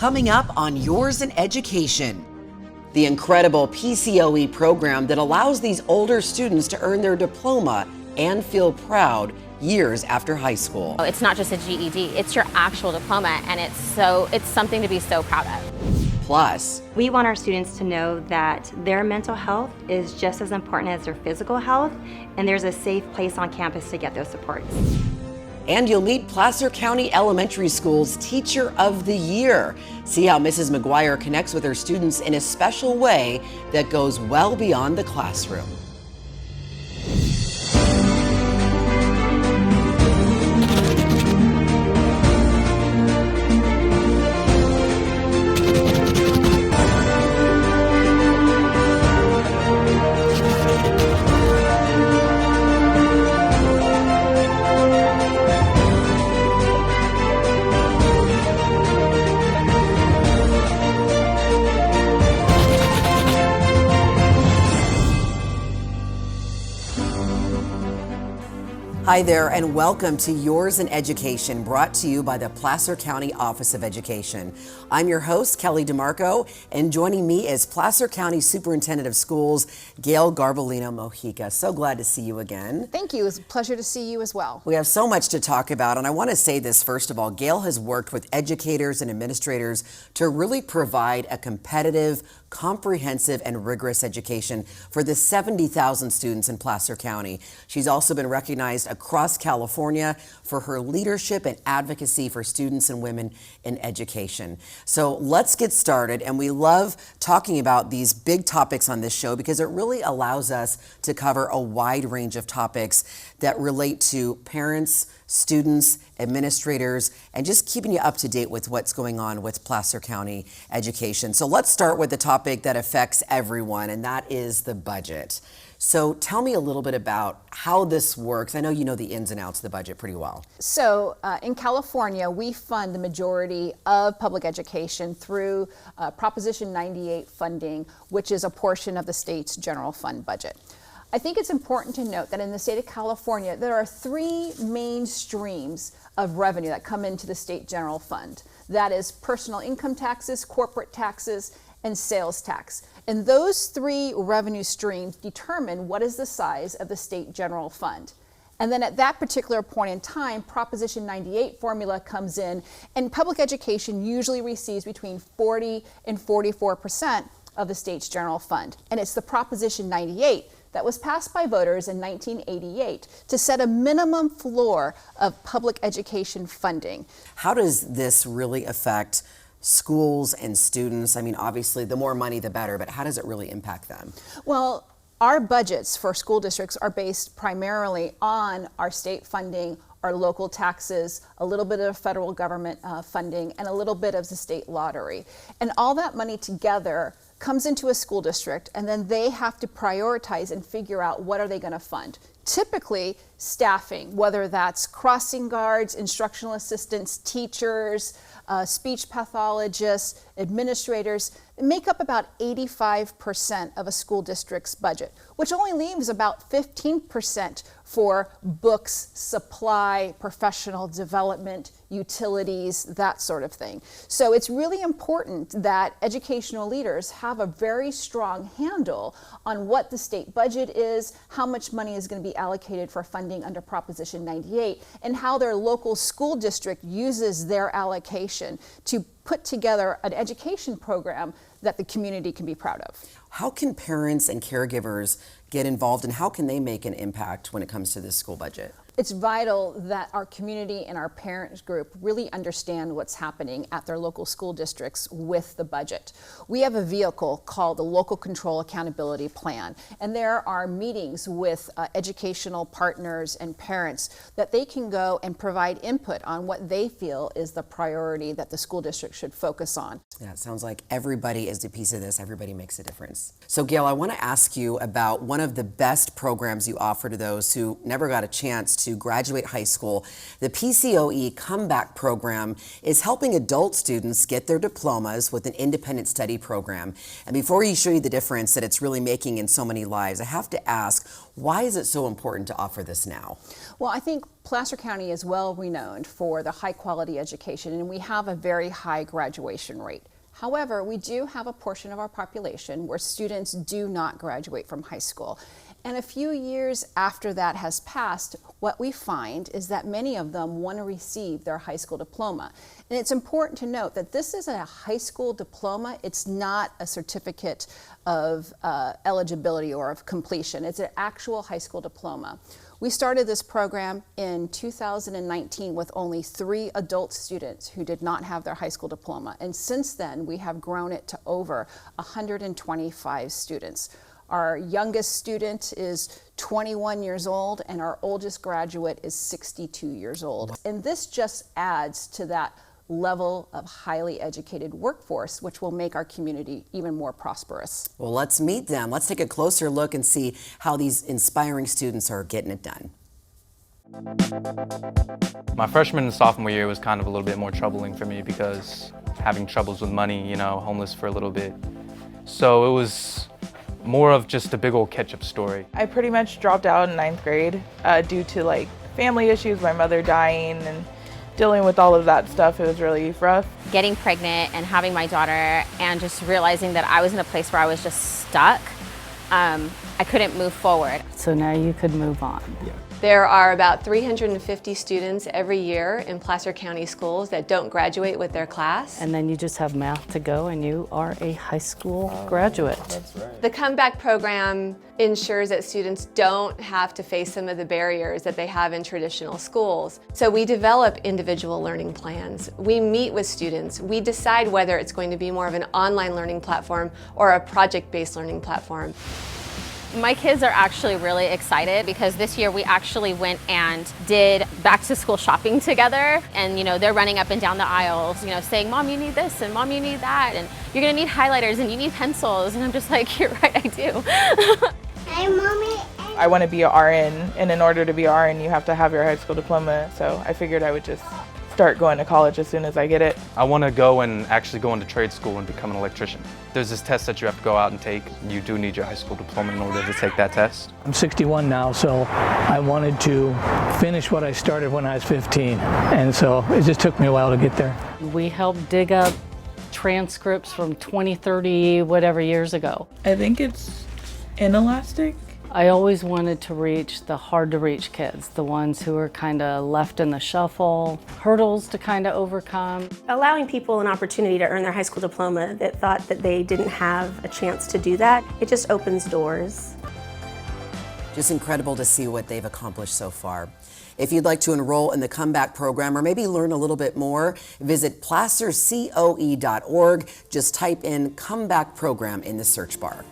Coming up on Yours in Education, the incredible PCOE program that allows these older students to earn their diploma and feel proud years after high school. It's not just a GED, it's your actual diploma, and it's something to be so proud of. Plus, we want our students to know that their mental health is just as important as their physical health, and there's a safe place on campus to get those supports. And you'll meet Placer County Elementary School's Teacher of the Year. See how Mrs. McGuire connects with her students in a special way that goes well beyond the classroom. Hi there, and welcome to Yours in Education, brought to you by the Placer County Office of Education. I'm your host, Kellie DeMarco, and joining me is Placer County Superintendent of Schools, Gayle Garbolino-Mojica. So glad to see you again. Thank you. It's a pleasure to see you as well. We have so much to talk about, and I want to say this first of all. Gayle has worked with educators and administrators to really provide a competitive, comprehensive, and rigorous education for the 70,000 students in Placer County. She's also been recognized across California for her leadership and advocacy for students and women in education. So let's get started, and we love talking about these big topics on this show because it really allows us to cover a wide range of topics that relate to parents, students, administrators, and just keeping you up to date with what's going on with Placer County education. So let's start with the topic that affects everyone, and that is the budget. So tell me a little bit about how this works. I know you know the ins and outs of the budget pretty well. So in California, we fund the majority of public education through Proposition 98 funding, which is a portion of the state's general fund budget. I think it's important to note that in the state of California, there are three main streams of revenue that come into the state general fund. That is personal income taxes, corporate taxes, and sales tax. And those three revenue streams determine what is the size of the state general fund. And then at that particular point in time, Proposition 98 formula comes in, and public education usually receives between 40 and 44% of the state's general fund. And it's the Proposition 98 that was passed by voters in 1988 to set a minimum floor of public education funding. How does this really affect schools and students? I mean, obviously, the more money, the better, but how does it really impact them? Well, our budgets for school districts are based primarily on our state funding, our local taxes, a little bit of federal government funding, and a little bit of the state lottery. And all that money together comes into a school district, and then they have to prioritize and figure out what are they going to fund. Typically, staffing, whether that's crossing guards, instructional assistants, teachers, speech pathologists, administrators, make up about 85% of a school district's budget, which only leaves about 15% for books, supply, professional development, utilities, that sort of thing. So it's really important that educational leaders have a very strong handle on what the state budget is, how much money is going to be allocated for funding under Proposition 98, and how their local school district uses their allocation to put together an education program that the community can be proud of. How can parents and caregivers get involved, and how can they make an impact when it comes to this school budget? It's vital that our community and our parents group really understand what's happening at their local school districts with the budget. We have a vehicle called the Local Control Accountability Plan, and there are meetings with educational partners and parents that they can go and provide input on what they feel is the priority that the school district should focus on. Yeah, it sounds like everybody is a piece of this. Everybody makes a difference. So Gayle, I want to ask you about one of the best programs you offer to those who never got a chance to to graduate high school, the PCOE Come Back Program is helping adult students get their diplomas with an independent study program. And before we show you the difference that it's really making in so many lives, I have to ask, why is it so important to offer this now? Well, I think Placer County is well renowned for the high quality education, and we have a very high graduation rate. However, we do have a portion of our population where students do not graduate from high school. And a few years after that has passed, what we find is that many of them want to receive their high school diploma. And it's important to note that this is a high school diploma. It's not a certificate of eligibility or of completion. It's an actual high school diploma. We started this program in 2019 with only 3 adult students who did not have their high school diploma. And since then, we have grown it to over 125 students. Our youngest student is 21 years old, and our oldest graduate is 62 years old. And this just adds to that level of highly educated workforce, which will make our community even more prosperous. Well, let's meet them. Let's take a closer look and see how these inspiring students are getting it done. My freshman and sophomore year was kind of a little bit more troubling for me because having troubles with money, homeless for a little bit. So it was more of just a big old catch-up story. I pretty much dropped out in 9th grade due to family issues, my mother dying, and dealing with all of that stuff. It was really rough. Getting pregnant and having my daughter and just realizing that I was in a place where I was just stuck, I couldn't move forward. So now you could move on. Yeah. There are about 350 students every year in Placer County schools that don't graduate with their class. And then you just have math to go and you are a high school graduate. That's right. The Come Back program ensures that students don't have to face some of the barriers that they have in traditional schools. So we develop individual learning plans. We meet with students. We decide whether it's going to be more of an online learning platform or a project-based learning platform. My kids are actually really excited because this year we actually went and did back to school shopping together, and they're running up and down the aisles, saying, "Mom, you need this," and "Mom, you need that," and "You're gonna need highlighters," and "You need pencils," and I'm just like, "You're right, I do." Hey, Mommy. I want to be an RN, and in order to be an RN, you have to have your high school diploma, so I figured I would just start going to college as soon as I get it. I want to go and actually go into trade school and become an electrician. There's this test that you have to go out and take. You do need your high school diploma in order to take that test. I'm 61 now, so I wanted to finish what I started when I was 15, and so it just took me a while to get there. We helped dig up transcripts from 20, 30, whatever years ago. I think it's inelastic. I always wanted to reach the hard to reach kids, the ones who are kind of left in the shuffle, hurdles to kind of overcome. Allowing people an opportunity to earn their high school diploma that thought that they didn't have a chance to do that, it just opens doors. Just incredible to see what they've accomplished so far. If you'd like to enroll in the Come Back program or maybe learn a little bit more, visit placercoe.org. Just type in Come Back Program in the search bar.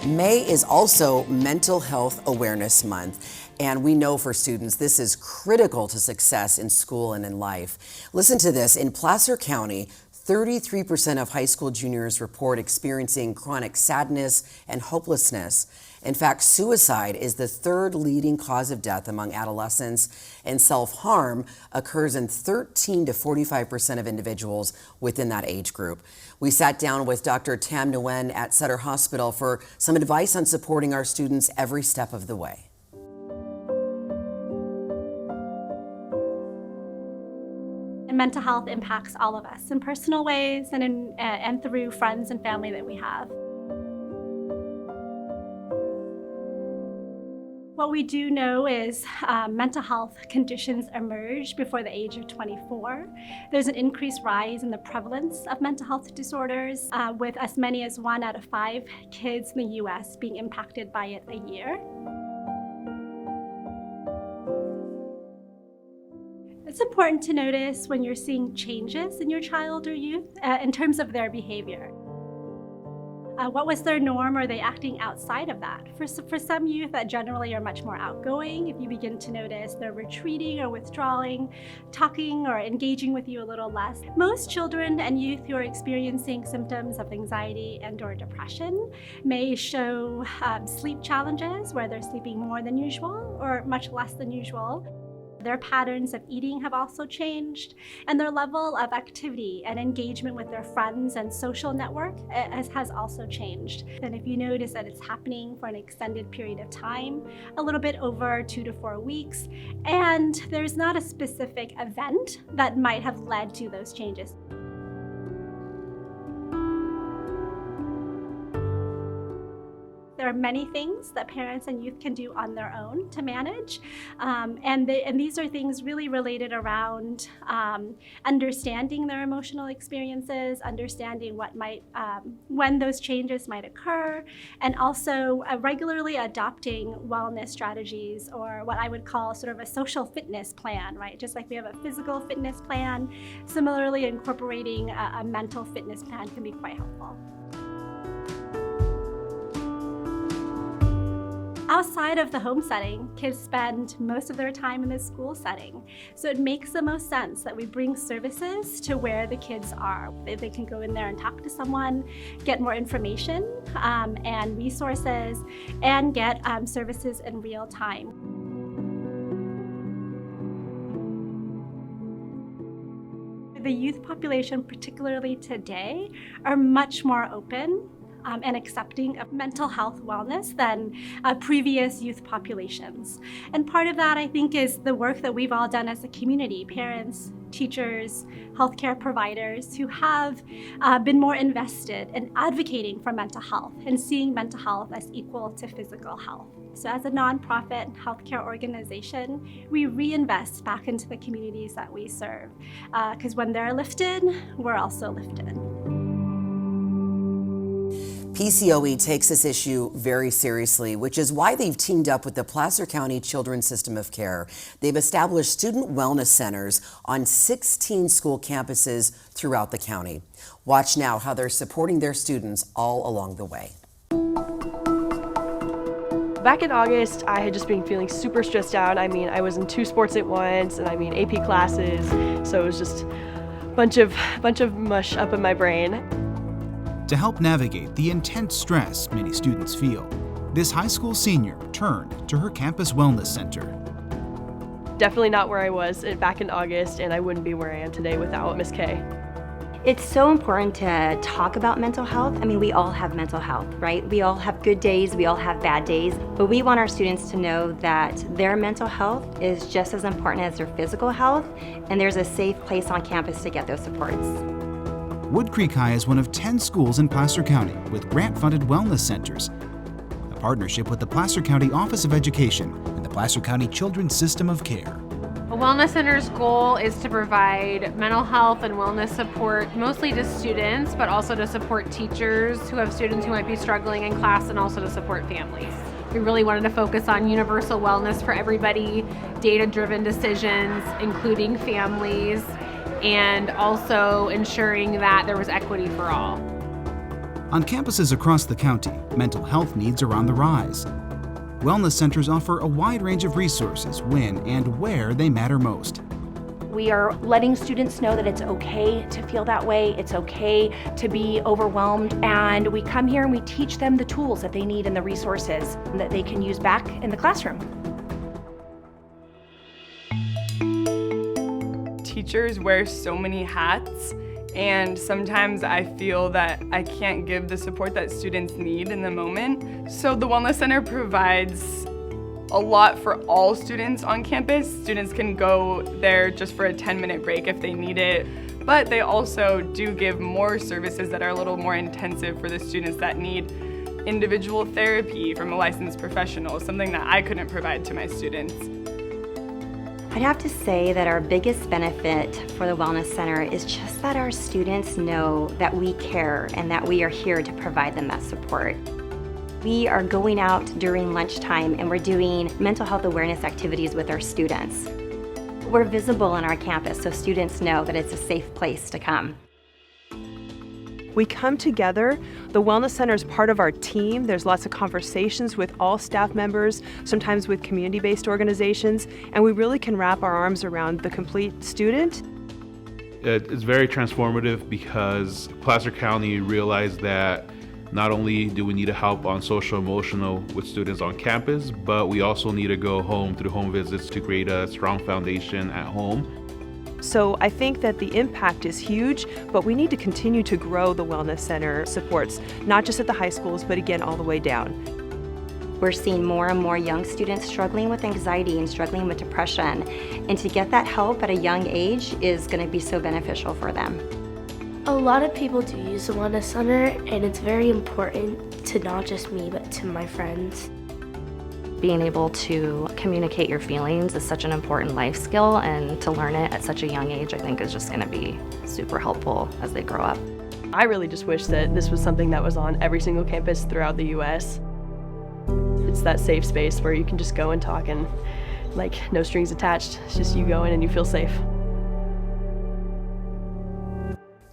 May is also Mental Health Awareness Month, and we know for students this is critical to success in school and in life. Listen to this. In Placer County, 33% of high school juniors report experiencing chronic sadness and hopelessness. In fact, suicide is the 3rd leading cause of death among adolescents, and self-harm occurs in 13 to 45% of individuals within that age group. We sat down with Dr. Tam Nguyen at Sutter Hospital for some advice on supporting our students every step of the way. And mental health impacts all of us in personal ways and through friends and family that we have. What we do know is mental health conditions emerge before the age of 24. There's an increased rise in the prevalence of mental health disorders, with as many as 1 out of 5 kids in the U.S. being impacted by it a year. It's important to notice when you're seeing changes in your child or youth in terms of their behavior. What was their norm? Are they acting outside of that? For some youth that generally are much more outgoing, if you begin to notice they're retreating or withdrawing, talking or engaging with you a little less. Most children and youth who are experiencing symptoms of anxiety and/or depression may show sleep challenges where they're sleeping more than usual or much less than usual. Their patterns of eating have also changed, and their level of activity and engagement with their friends and social network has also changed. And if you notice that it's happening for an extended period of time, a little bit over 2 to 4 weeks, and there's not a specific event that might have led to those changes. There are many things that parents and youth can do on their own to manage, and these are things really related around understanding their emotional experiences, understanding what might, when those changes might occur, and also regularly adopting wellness strategies, or what I would call sort of a social fitness plan, right? Just like we have a physical fitness plan, similarly incorporating a mental fitness plan can be quite helpful. Outside of the home setting, kids spend most of their time in the school setting. So it makes the most sense that we bring services to where the kids are. They can go in there and talk to someone, get more information and resources, and get services in real time. The youth population, particularly today, are much more open and accepting of mental health wellness than previous youth populations. And part of that, I think, is the work that we've all done as a community, parents, teachers, healthcare providers, who have been more invested in advocating for mental health and seeing mental health as equal to physical health. So as a nonprofit healthcare organization, we reinvest back into the communities that we serve, because when they're lifted, we're also lifted. PCOE takes this issue very seriously, which is why they've teamed up with the Placer County Children's System of Care. They've established student wellness centers on 16 school campuses throughout the county. Watch now how they're supporting their students all along the way. Back in August, I had just been feeling super stressed out. I mean, I was in 2 sports at once, and AP classes, so it was just a bunch of mush up in my brain. To help navigate the intense stress many students feel, this high school senior turned to her campus wellness center. Definitely not where I was back in August, and I wouldn't be where I am today without Miss Kay. It's so important to talk about mental health. I mean, we all have mental health, right? We all have good days, we all have bad days, but we want our students to know that their mental health is just as important as their physical health, and there's a safe place on campus to get those supports. Wood Creek High is one of 10 schools in Placer County with grant-funded wellness centers, a partnership with the Placer County Office of Education and the Placer County Children's System of Care. A wellness center's goal is to provide mental health and wellness support mostly to students, but also to support teachers who have students who might be struggling in class, and also to support families. We really wanted to focus on universal wellness for everybody, data-driven decisions, including families, and also ensuring that there was equity for all. On campuses across the county, mental health needs are on the rise. Wellness centers offer a wide range of resources when and where they matter most. We are letting students know that it's okay to feel that way, it's okay to be overwhelmed, and we come here and we teach them the tools that they need and the resources that they can use back in the classroom. Teachers wear so many hats, and sometimes I feel that I can't give the support that students need in the moment. So the Wellness Center provides a lot for all students on campus. Students can go there just for a 10-minute break if they need it, but they also do give more services that are a little more intensive for the students that need individual therapy from a licensed professional, something that I couldn't provide to my students. I'd have to say that our biggest benefit for the Wellness Center is just that our students know that we care and that we are here to provide them that support. We are going out during lunchtime and we're doing mental health awareness activities with our students. We're visible on our campus so students know that it's a safe place to come. We come together. The Wellness Center is part of our team. There's lots of conversations with all staff members, sometimes with community-based organizations, and we really can wrap our arms around the complete student. It's very transformative because Placer County realized that not only do we need to help on social emotional with students on campus, but we also need to go home through home visits to create a strong foundation at home. So I think that the impact is huge, but we need to continue to grow the Wellness Center supports, not just at the high schools, but again, all the way down. We're seeing more and more young students struggling with anxiety and struggling with depression. And to get that help at a young age is going to be so beneficial for them. A lot of people do use the Wellness Center, and it's very important to not just me, but to my friends. Being able to communicate your feelings is such an important life skill, and to learn it at such a young age, I think, is just going to be super helpful as they grow up. I really just wish that this was something that was on every single campus throughout the U.S. It's that safe space where you can just go and talk and, like, no strings attached. It's just you go in and you feel safe.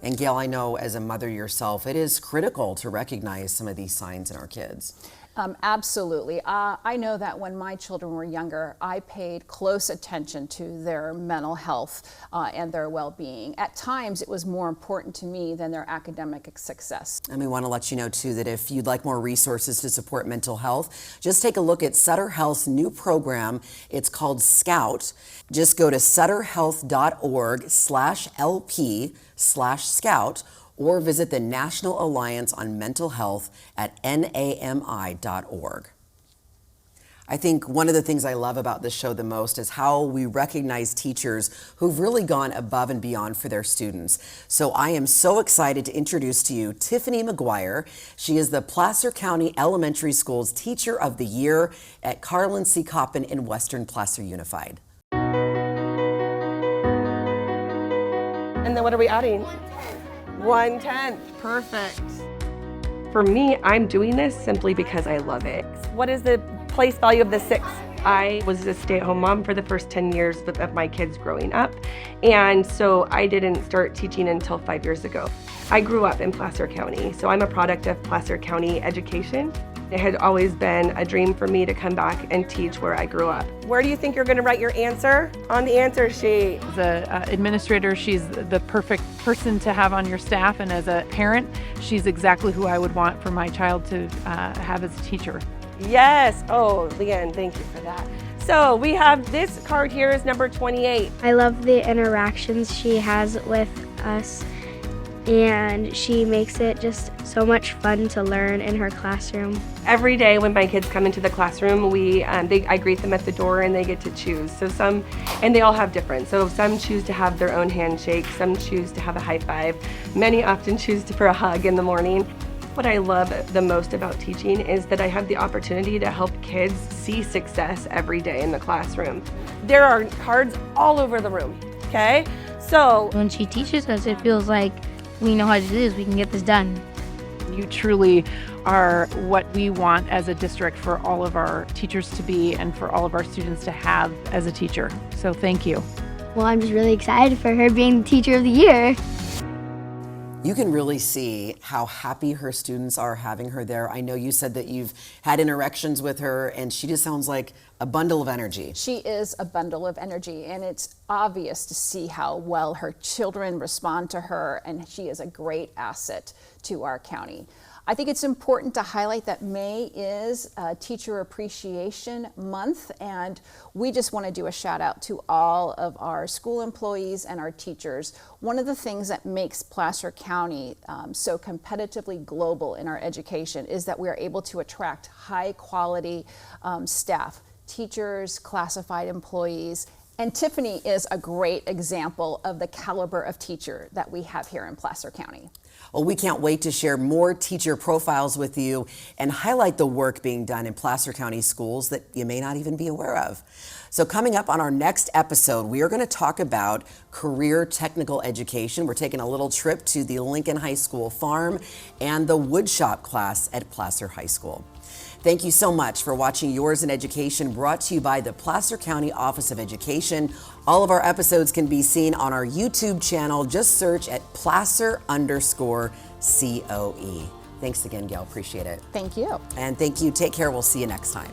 And Gayle, I know as a mother yourself, it is critical to recognize some of these signs in our kids. Absolutely. I know that when my children were younger, I paid close attention to their mental health and their well-being. At times, it was more important to me than their academic success. And we want to let you know, too, that if you'd like more resources to support mental health, just take a look at Sutter Health's new program. It's called Scout. Just go to sutterhealth.org/LP/Scout, or visit the National Alliance on Mental Health at NAMI.org. I think one of the things I love about this show the most is how we recognize teachers who've really gone above and beyond for their students. So I am so excited to introduce to you Tiffany McGuire. She is the Placer County Elementary School's Teacher of the Year at Carlin C. Coppin in Western Placer Unified. And then what are we adding? 1/10. Perfect. For me, I'm doing this simply because I love it. What is the place value of the 6? I was a stay-at-home mom for the first 10 years of my kids growing up, and so I didn't start teaching until 5 years ago. I grew up in Placer County, so I'm a product of Placer County education. It had always been a dream for me to come back and teach where I grew up. Where do you think you're going to write your answer? On the answer sheet. As an administrator, she's the perfect person to have on your staff, and as a parent, she's exactly who I would want for my child to have as a teacher. Yes. Oh, Leanne, thank you for that. So we have this card here is number 28. I love the interactions she has with us, and she makes it just so much fun to learn in her classroom. Every day when my kids come into the classroom, I greet them at the door and they get to choose. And they all have different. So some choose to have their own handshake, some choose to have a high five. Many often choose for a hug in the morning. What I love the most about teaching is that I have the opportunity to help kids see success every day in the classroom. There are cards all over the room, okay? So when she teaches us, it feels like we know how to do this, we can get this done. You truly are what we want as a district for all of our teachers to be and for all of our students to have as a teacher. So thank you. Well, I'm just really excited for her being the Teacher of the Year. You can really see how happy her students are having her there. I know you said that you've had interactions with her, and she just sounds like a bundle of energy. She is a bundle of energy, and it's obvious to see how well her children respond to her, and she is a great asset to our county. I think it's important to highlight that May is Teacher Appreciation Month, and we just want to do a shout out to all of our school employees and our teachers. One of the things that makes Placer County so competitively global in our education is that we are able to attract high quality staff, teachers, classified employees. And Tiffany is a great example of the caliber of teacher that we have here in Placer County. Well, we can't wait to share more teacher profiles with you and highlight the work being done in Placer County schools that you may not even be aware of. So coming up on our next episode, we are going to talk about career technical education. We're taking a little trip to the Lincoln High School farm and the woodshop class at Placer High School. Thank you so much for watching Yours in Education, brought to you by the Placer County Office of Education. All of our episodes can be seen on our YouTube channel. Just search at Placer_COE. Thanks again, Gayle. Appreciate it. Thank you. And thank you. Take care. We'll see you next time.